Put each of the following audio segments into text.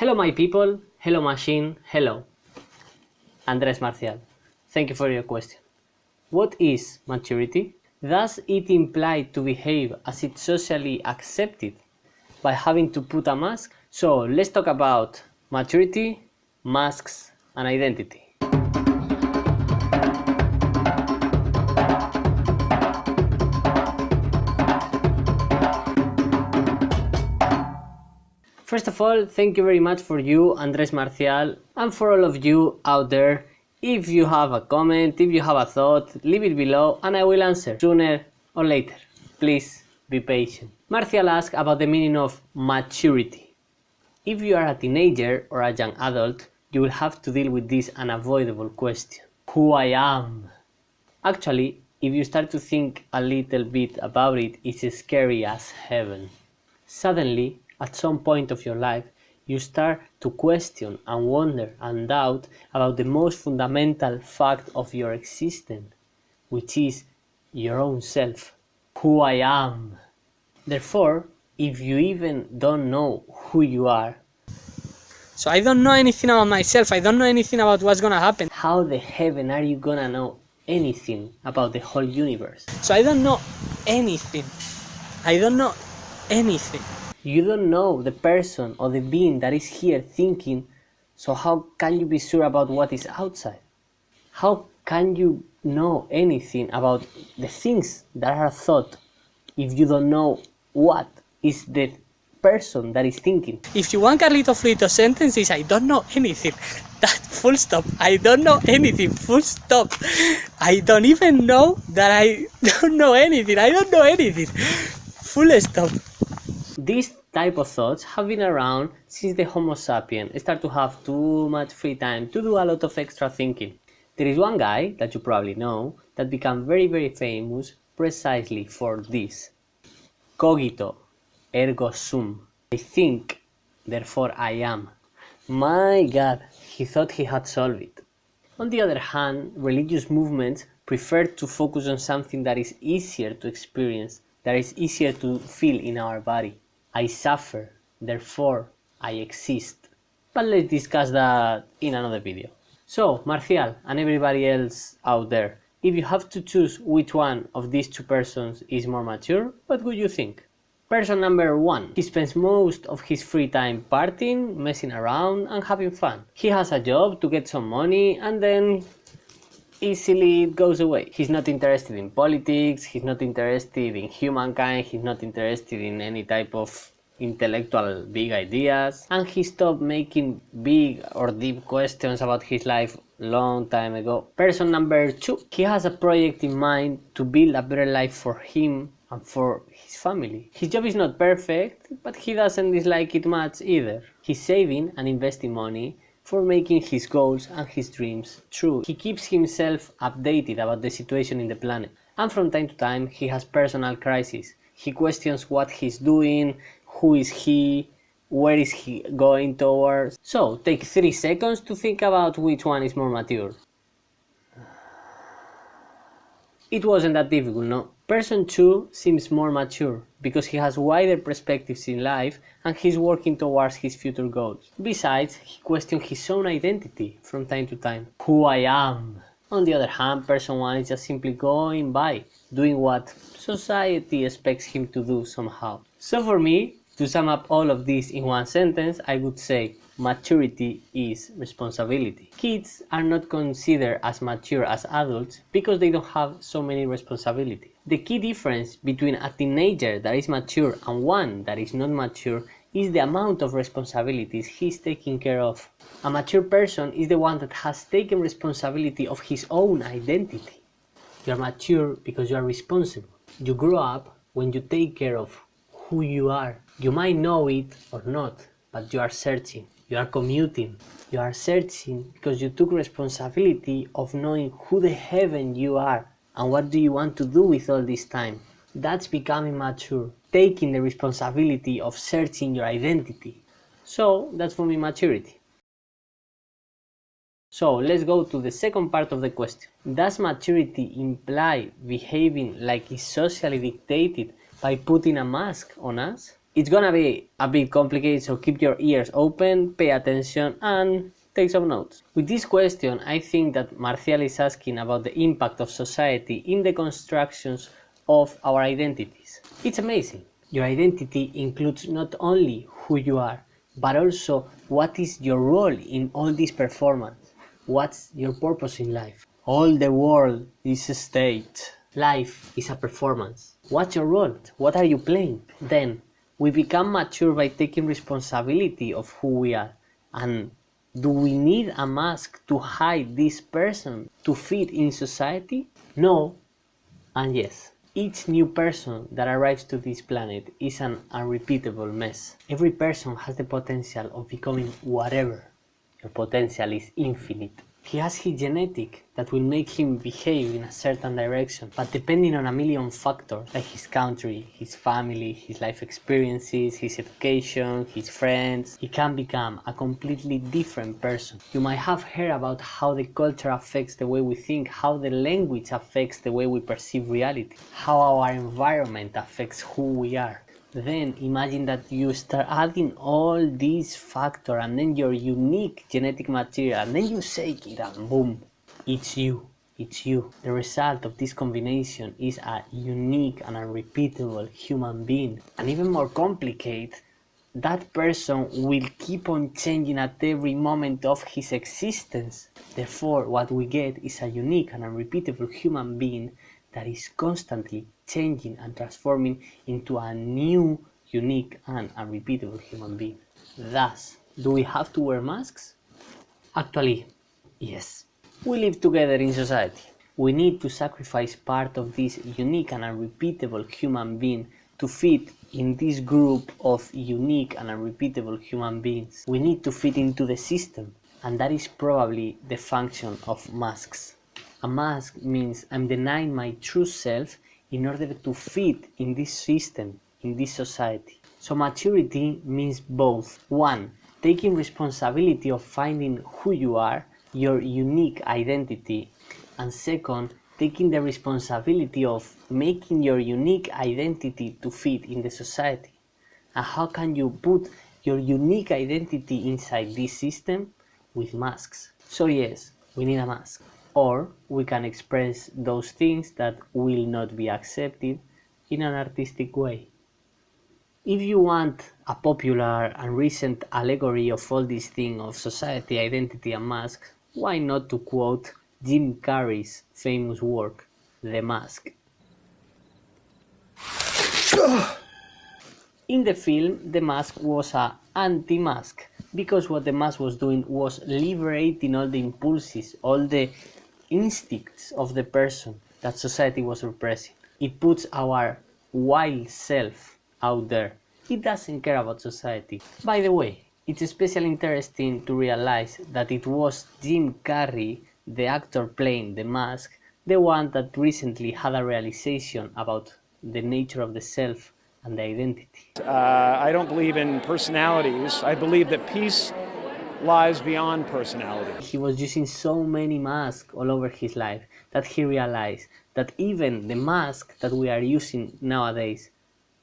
Hello my people, hello machine, hello. Andres Marcial, thank you for your question. What is maturity? Does it imply to behave as it's socially accepted by having to put a mask? So let's talk about maturity, masks, and identity. First of all, thank you very much for you, Andres Marcial, and for all of you out there. If you have a comment, if you have a thought, leave it below and I will answer sooner or later. Please be patient. Marcial asked about the meaning of maturity. If you are a teenager or a young adult, you will have to deal with this unavoidable question. Who I am? Actually, if you start to think a little bit about it, it's scary as heaven. Suddenly, at some point of your life, you start to question and wonder and doubt about the most fundamental fact of your existence, which is your own self. Who I am. Therefore, if you even don't know who you are, So I don't know anything about myself, I don't know anything about what's gonna happen. how the heaven are you gonna know anything about the whole universe? So I don't know anything. I don't know anything. You don't know the person or the being that is here thinking, so how can you be sure about what is outside? How can you know anything about the things that are thought if you don't know what is the person that is thinking? If you want Carlito Frito sentences, I don't know anything. That full stop. I don't know anything. Full stop. I don't even know that I don't know anything. I don't know anything. Full stop. These type of thoughts have been around since the Homo sapiens start to have too much free time to do a lot of extra thinking. There is one guy that you probably know that became very famous precisely for this. Cogito, ergo sum. I think, therefore I am. My God, he thought he had solved it. On the other hand, religious movements prefer to focus on something that is easier to experience, that is easier to feel in our body. I suffer, therefore I exist. But let's discuss that in another video. So, Marcial and everybody else out there, if you have to choose which one of these two persons is more mature, what would you think? Person number 1. He spends most of his free time partying, messing around and having fun. He has a job to get some money and then easily it goes away. He's not interested in politics, he's not interested in humankind, he's not interested in any type of intellectual big ideas, and he stopped making big or deep questions about his life long time ago. Person number 2. He has a project in mind to build a better life for him and for his family. His job is not perfect, but he doesn't dislike it much either. He's saving and investing money for making his goals and his dreams true. He keeps himself updated about the situation in the planet, and from time to time he has personal crises. He questions what he's doing, who is he, where is he going towards. So take 3 seconds to think about which one is more mature. It wasn't that difficult, no? Person 2 seems more mature because he has wider perspectives in life and he's working towards his future goals. Besides, he questions his own identity from time to time. Who I am. On the other hand, person 1 is just simply going by, doing what society expects him to do somehow. So for me, to sum up all of this in one sentence, I would say maturity is responsibility. Kids are not considered as mature as adults because they don't have so many responsibilities. The key difference between a teenager that is mature and one that is not mature is the amount of responsibilities he's taking care of. A mature person is the one that has taken responsibility of his own identity. You are mature because you are responsible. You grow up when you take care of who you are. You might know it or not, but you are searching. You are commuting. You are searching because you took responsibility of knowing who the heaven you are and what do you want to do with all this time. That's becoming mature, taking the responsibility of searching your identity. So that's for me maturity. So let's go to the second part of the question. Does maturity imply behaving like it's socially dictated by putting a mask on us? It's gonna be a bit complicated, so keep your ears open, pay attention, and take some notes. With this question, I think that Marcial is asking about the impact of society in the constructions of our identities. It's amazing. Your identity includes not only who you are, but also what is your role in all this performance. What's your purpose in life? All the world is a state. Life is a performance. What's your role? What are you playing? Then we become mature by taking responsibility of who we are. And do we need a mask to hide this person to fit in society? No, and yes. Each new person that arrives to this planet is an unrepeatable mess. Every person has the potential of becoming whatever. Your potential is infinite. He has his genetic that will make him behave in a certain direction, but depending on a million factors like his country, his family, his life experiences, his education, his friends, he can become a completely different person. You might have heard about how the culture affects the way we think, how the language affects the way we perceive reality, how our environment affects who we are. Then imagine that you start adding all these factors and then your unique genetic material, and then you shake it and boom, it's you. It's you. The result of this combination is a unique and unrepeatable human being. And even more complicated, that person will keep on changing at every moment of his existence. Therefore, what we get is a unique and unrepeatable human being that is constantly changing and transforming into a new, unique and unrepeatable human being. Thus, do we have to wear masks? Actually, yes. We live together in society. We need to sacrifice part of this unique and unrepeatable human being to fit in this group of unique and unrepeatable human beings. We need to fit into the system, and that is probably the function of masks. A mask means I'm denying my true self in order to fit in this system, in this society. So maturity means both. One, taking responsibility of finding who you are, your unique identity, and second, taking the responsibility of making your unique identity to fit in the society. And how can you put your unique identity inside this system? With masks. So yes, we need a mask. Or we can express those things that will not be accepted in an artistic way. If you want a popular and recent allegory of all this thing of society, identity and mask, why not to quote Jim Carrey's famous work, The Mask. In the film, the mask was an anti-mask, because what the mask was doing was liberating all the impulses, all the instincts of the person that society was repressing. It puts our wild self out there. It doesn't care about society. By the way, it's especially interesting to realize that it was Jim Carrey, the actor playing the mask, the one that recently had a realization about the nature of the self and the identity. I don't believe in personalities. I believe that peace lies beyond personality. He was using so many masks all over his life that he realized that even the mask that we are using nowadays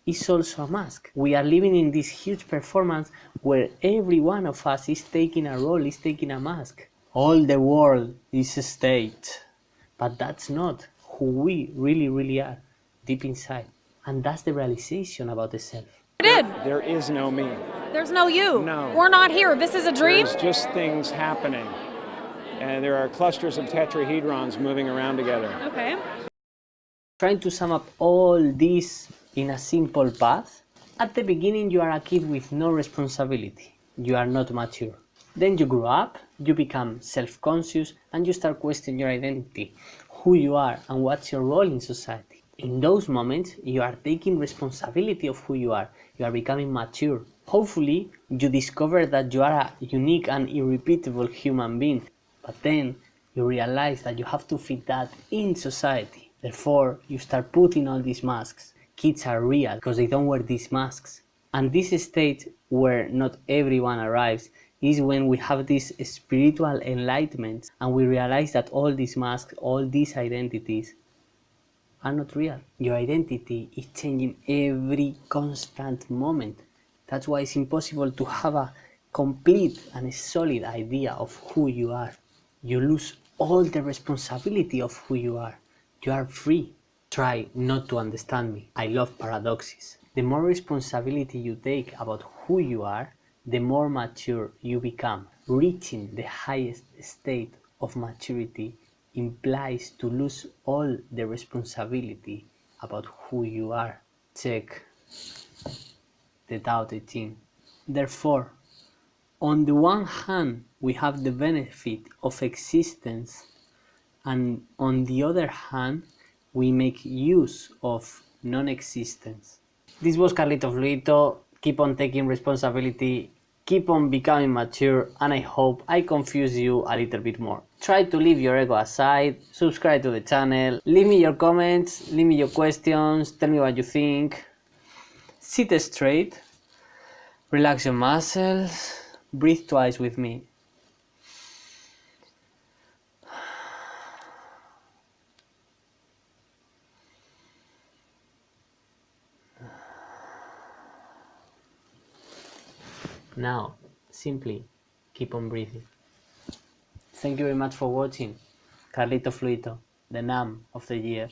is also a mask. We are living in this huge performance where every one of us is taking a role, is taking a mask. All the world is a state. But that's not who we really are deep inside. And that's the realization about the self. There is no me. There's no you. No. We're not here. This is a dream. There's just things happening. And there are clusters of tetrahedrons moving around together. Okay. Trying to sum up all this in a simple path, at the beginning you are a kid with no responsibility. You are not mature. Then you grow up, you become self-conscious, and you start questioning your identity, who you are, and what's your role in society. In those moments, you are taking responsibility of who you are. You are becoming mature. Hopefully, you discover that you are a unique and irrepeatable human being. But then, you realize that you have to fit that in society. Therefore, you start putting all these masks. Kids are real because they don't wear these masks. And this state where not everyone arrives is when we have this spiritual enlightenment and we realize that all these masks, all these identities are not real. Your identity is changing every constant moment. That's why it's impossible to have a complete and solid idea of who you are. You lose all the responsibility of who you are. You are free. Try not to understand me. I love paradoxes. The more responsibility you take about who you are, the more mature you become. Reaching the highest state of maturity implies to lose all the responsibility about who you are. Check the DaoDeJing. Therefore, on the one hand, we have the benefit of existence, and on the other hand, we make use of non-existence. This was Carlito Fluito. Keep on taking responsibility, keep on becoming mature, and I hope I confuse you a little bit more. Try to leave your ego aside, subscribe to the channel, leave me your comments, leave me your questions, tell me what you think. Sit straight, relax your muscles, breathe twice with me. Now, simply keep on breathing. Thank you very much for watching. Carlito Fluito, the NAM of the year.